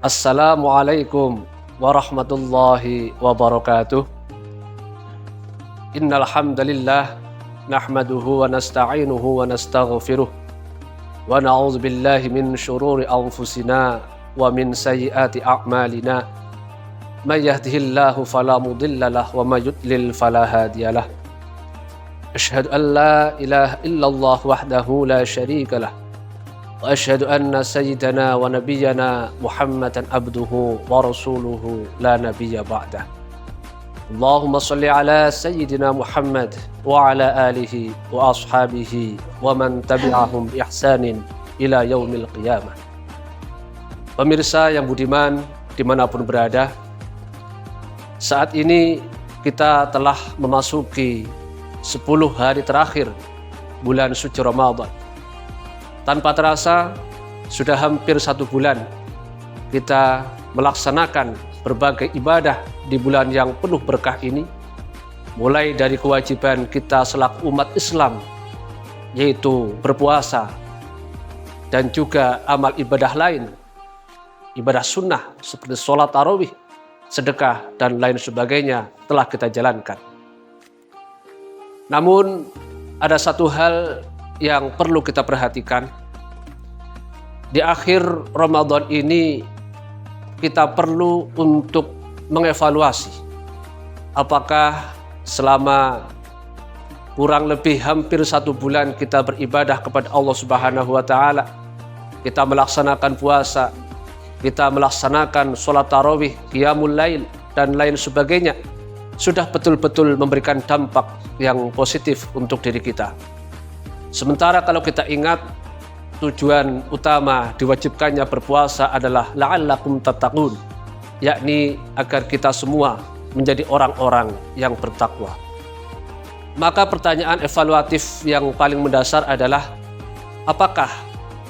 Assalamualaikum warahmatullahi wabarakatuh. Innal hamdalillah nahmaduhu wa nasta'inuhu wa nastaghfiruh wa na'udzu billahi min syururi anfusina wa min sayyiati a'malina. May yahdihillahu fala mudilla lahu wa may yudlil fala hadiyalah. Asyhadu an la ilaha illallah wahdahu la syarika lah. Wa asyhadu anna sayyidana wa nabiyyana Muhammadan abduhu wa rasuluhu la nabiyya ba'dah. Allahumma shalli ala sayyidina Muhammad wa ala alihi wa ashabihi wa man tabi'ahum bi ihsanin ila yaumil qiyamah. Pemirsa yang budiman dimanapun berada, saat ini kita telah memasuki 10 hari terakhir bulan suci Ramadan. Tanpa terasa, sudah hampir 1 bulan kita melaksanakan berbagai ibadah di bulan yang penuh berkah ini, mulai dari kewajiban kita selaku umat Islam, yaitu berpuasa, dan juga amal ibadah lain, ibadah sunnah seperti sholat tarawih, sedekah, dan lain sebagainya telah kita jalankan. Namun, ada satu hal yang perlu kita perhatikan. Di akhir Ramadan ini kita perlu untuk mengevaluasi apakah selama kurang lebih hampir 1 bulan kita beribadah kepada Allah Subhanahu wa Ta'ala, kita melaksanakan puasa, kita melaksanakan sholat tarawih, qiyamul lail, dan lain sebagainya, sudah betul-betul memberikan dampak yang positif untuk diri kita. Sementara kalau kita ingat, tujuan utama diwajibkannya berpuasa adalah la'allakum tattaqun, yakni agar kita semua menjadi orang-orang yang bertakwa. Maka pertanyaan evaluatif yang paling mendasar adalah, apakah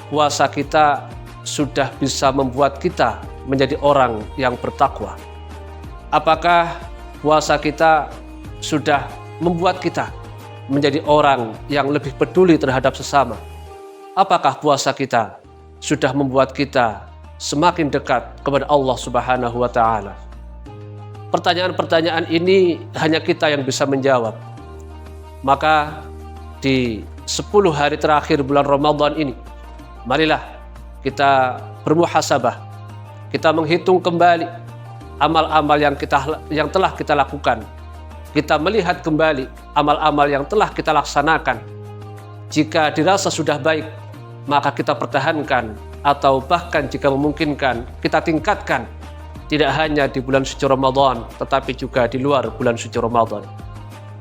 puasa kita sudah bisa membuat kita menjadi orang yang bertakwa? Apakah puasa kita sudah membuat kita menjadi orang yang lebih peduli terhadap sesama? Apakah puasa kita sudah membuat kita semakin dekat kepada Allah Subhanahu wa Ta'ala? Pertanyaan-pertanyaan ini hanya kita yang bisa menjawab. Maka di 10 hari terakhir bulan Ramadan ini, marilah kita bermuhasabah, kita menghitung kembali amal-amal yang telah kita lakukan. Kita melihat kembali amal-amal yang telah kita laksanakan. Jika dirasa sudah baik, maka kita pertahankan, atau bahkan jika memungkinkan kita tingkatkan, tidak hanya di bulan suci Ramadan, tetapi juga di luar bulan suci Ramadan.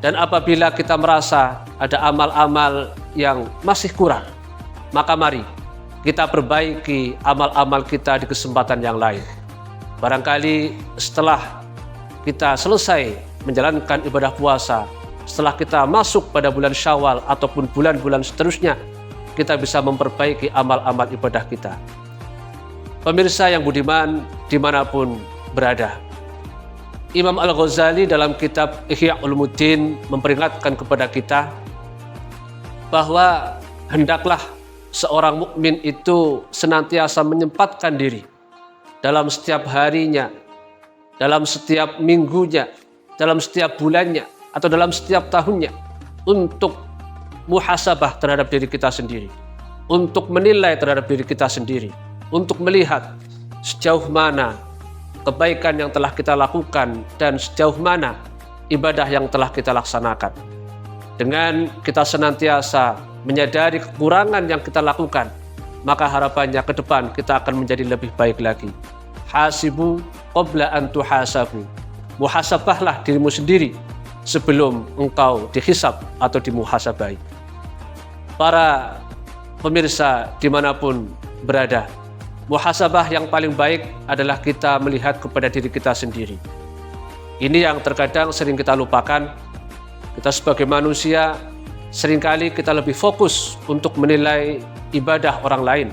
Dan apabila kita merasa ada amal-amal yang masih kurang, maka mari kita perbaiki amal-amal kita di kesempatan yang lain. Barangkali setelah kita selesai menjalankan ibadah puasa, setelah kita masuk pada bulan Syawal ataupun bulan-bulan seterusnya, kita bisa memperbaiki amal-amal ibadah kita. Pemirsa yang budiman dimanapun berada, Imam Al-Ghazali dalam kitab Ihya Ulumuddin memperingatkan kepada kita bahwa hendaklah seorang mukmin itu senantiasa menyempatkan diri dalam setiap harinya, dalam setiap minggunya, dalam setiap bulannya, atau dalam setiap tahunnya, untuk muhasabah terhadap diri kita sendiri, untuk menilai terhadap diri kita sendiri, untuk melihat sejauh mana kebaikan yang telah kita lakukan dan sejauh mana ibadah yang telah kita laksanakan. Dengan kita senantiasa menyadari kekurangan yang kita lakukan, maka harapannya ke depan kita akan menjadi lebih baik lagi. Hasibu qabla an tuhasabu. Muhasabahlah dirimu sendiri sebelum engkau dihisab atau dimuhasabai. Para pemirsa dimanapun berada, muhasabah yang paling baik adalah kita melihat kepada diri kita sendiri. Ini yang terkadang sering kita lupakan. Kita sebagai manusia seringkali kita lebih fokus untuk menilai ibadah orang lain,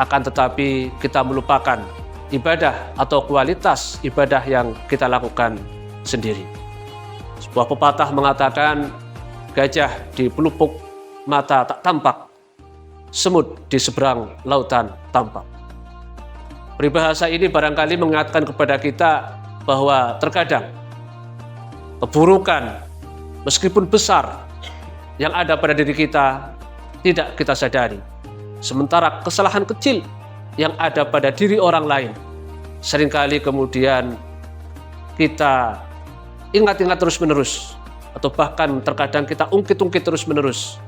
akan tetapi kita melupakan ibadah atau kualitas ibadah yang kita lakukan sendiri. Sebuah pepatah mengatakan, gajah di pelupuk mata tak tampak, semut di seberang lautan tampak. Peribahasa ini barangkali mengingatkan kepada kita bahwa terkadang keburukan meskipun besar yang ada pada diri kita tidak kita sadari. Sementara kesalahan kecil yang ada pada diri orang lain seringkali kemudian kita ingat-ingat terus-menerus, atau bahkan terkadang kita ungkit-ungkit terus-menerus.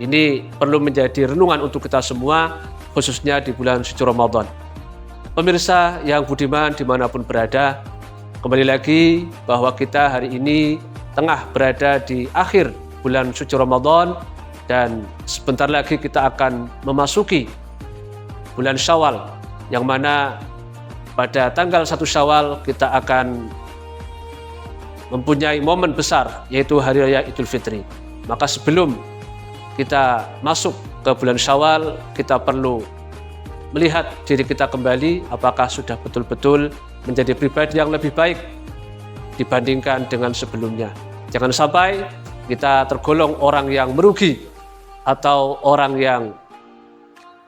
Ini perlu menjadi renungan untuk kita semua, khususnya di bulan suci Ramadan. Pemirsa yang budiman dimanapun berada, kembali lagi bahwa kita hari ini tengah berada di akhir bulan suci Ramadan, dan sebentar lagi kita akan memasuki bulan Syawal, yang mana pada tanggal 1 Syawal kita akan mempunyai momen besar, yaitu Hari Raya Idul Fitri. Maka sebelum kita masuk ke bulan Syawal, kita perlu melihat diri kita kembali, apakah sudah betul-betul menjadi pribadi yang lebih baik dibandingkan dengan sebelumnya. Jangan sampai kita tergolong orang yang merugi atau orang yang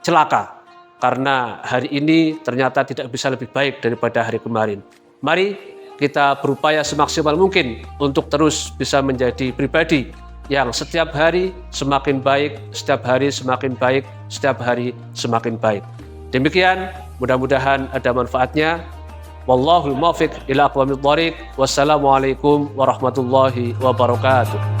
celaka karena hari ini ternyata tidak bisa lebih baik daripada hari kemarin. Mari kita berupaya semaksimal mungkin untuk terus bisa menjadi pribadi yang setiap hari semakin baik, setiap hari semakin baik, setiap hari semakin baik. Demikian, mudah-mudahan ada manfaatnya. Wallahul muwaffiq ila aqwamit thoriq. Wassalamualaikum warahmatullahi wabarakatuh.